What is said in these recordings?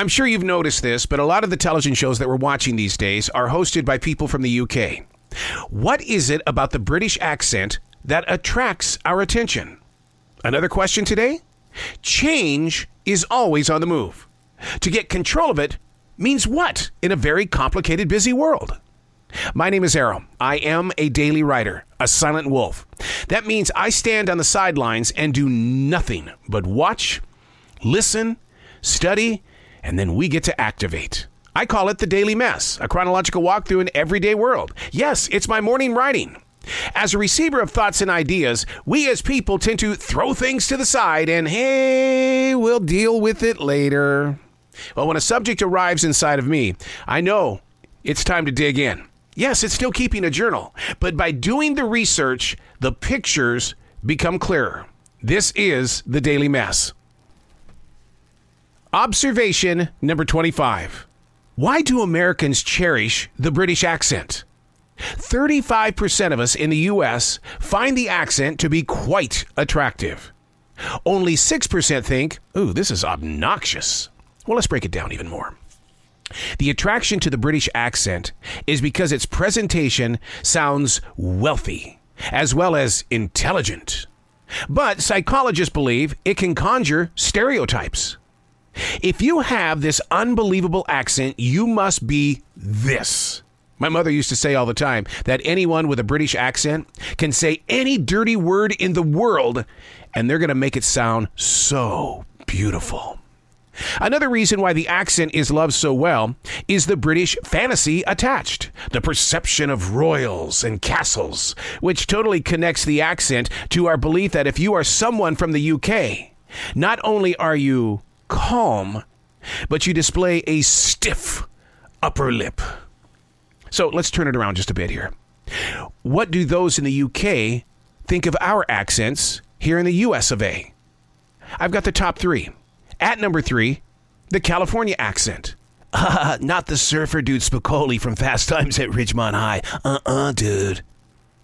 I'm sure you've noticed this, but a lot of the television shows that we're watching these days are hosted by people from the UK. What is it about the British accent that attracts our attention? Another question today? Change is always on the move. To get control of it means what in a very complicated, busy world? My name is Arroe. I am a daily writer, a silent wolf. That means I stand on the sidelines and do nothing but watch, listen, study, and then we get to activate. I call it the Daily Mess, a chronological walk through an everyday world. Yes, it's my morning writing. As a receiver of thoughts and ideas, we as people tend to throw things to the side and, hey, we'll deal with it later. Well, when a subject arrives inside of me, I know it's time to dig in. Yes, it's still keeping a journal, but by doing the research, the pictures become clearer. This is the Daily Mess. Observation number 25. Why do Americans cherish the British accent? 35% of us in the U.S. find the accent to be quite attractive. Only 6% think, ooh, this is obnoxious. Well, let's break it down even more. The attraction to the British accent is because its presentation sounds wealthy, as well as intelligent. But psychologists believe it can conjure stereotypes. If you have this unbelievable accent, you must be this. My mother used to say all the time that anyone with a British accent can say any dirty word in the world, and they're going to make it sound so beautiful. Another reason why the accent is loved so well is the British fantasy attached, the perception of royals and castles, which totally connects the accent to our belief that if you are someone from the UK, not only are you calm, but you display a stiff upper lip. So let's turn it around just a bit here. What do those in the UK think of our accents here in the US of A? I've got the top three. At number 3, the California accent. Not the surfer dude Spicoli from Fast Times at Ridgemont High. Dude.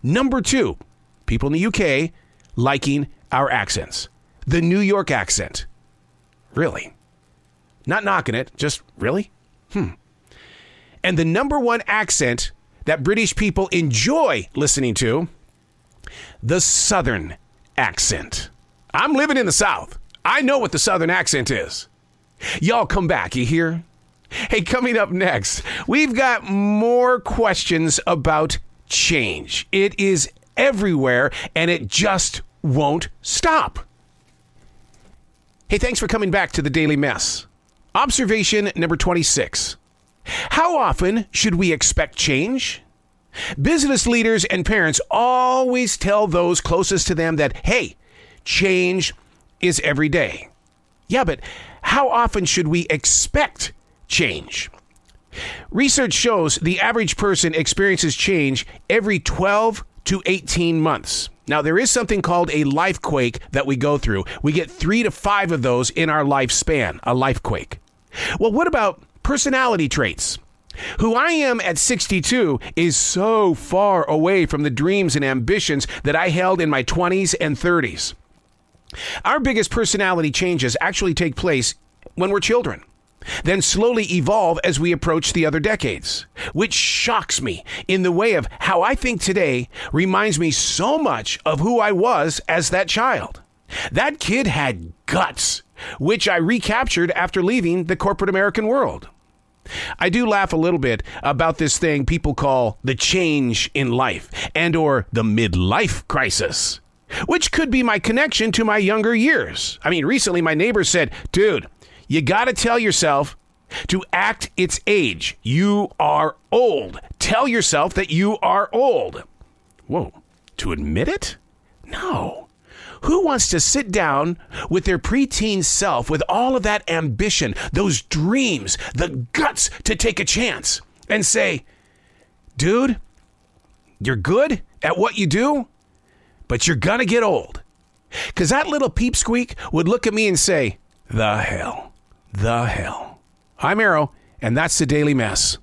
Number 2, people in the UK liking our accents. The New York accent. Really? Not knocking it, just really? And the number 1 accent that British people enjoy listening to, the Southern accent. I'm living in the South. I know what the Southern accent is. Y'all come back, you hear? Hey, coming up next, we've got more questions about change. It is everywhere, and it just won't stop. Hey, thanks for coming back to the Daily Mess. Observation number 26. How often should we expect change? Business leaders and parents always tell those closest to them that, hey, change is every day. Yeah, but how often should we expect change? Research shows the average person experiences change every 12 to 18 months. Now, there is something called a life quake that we go through. We get 3 to 5 of those in our lifespan, a life quake. Well, what about personality traits? Who I am at 62 is so far away from the dreams and ambitions that I held in my 20s and 30s. Our biggest personality changes actually take place when we're children, then slowly evolve as we approach the other decades, which shocks me in the way of how I think today reminds me so much of who I was as that child. That kid had guts, which I recaptured after leaving the corporate American world. I do laugh a little bit about this thing people call the change in life and or the midlife crisis, which could be my connection to my younger years. I mean, recently my neighbor said, dude, you got to tell yourself to act its age. You are old. Tell yourself that you are old. Whoa, to admit it? No. Who wants to sit down with their preteen self with all of that ambition, those dreams, the guts to take a chance and say, dude, you're good at what you do, but you're gonna get old. Because that little peepsqueak would look at me and say, the hell. I'm Arroe, and that's the Daily Mess.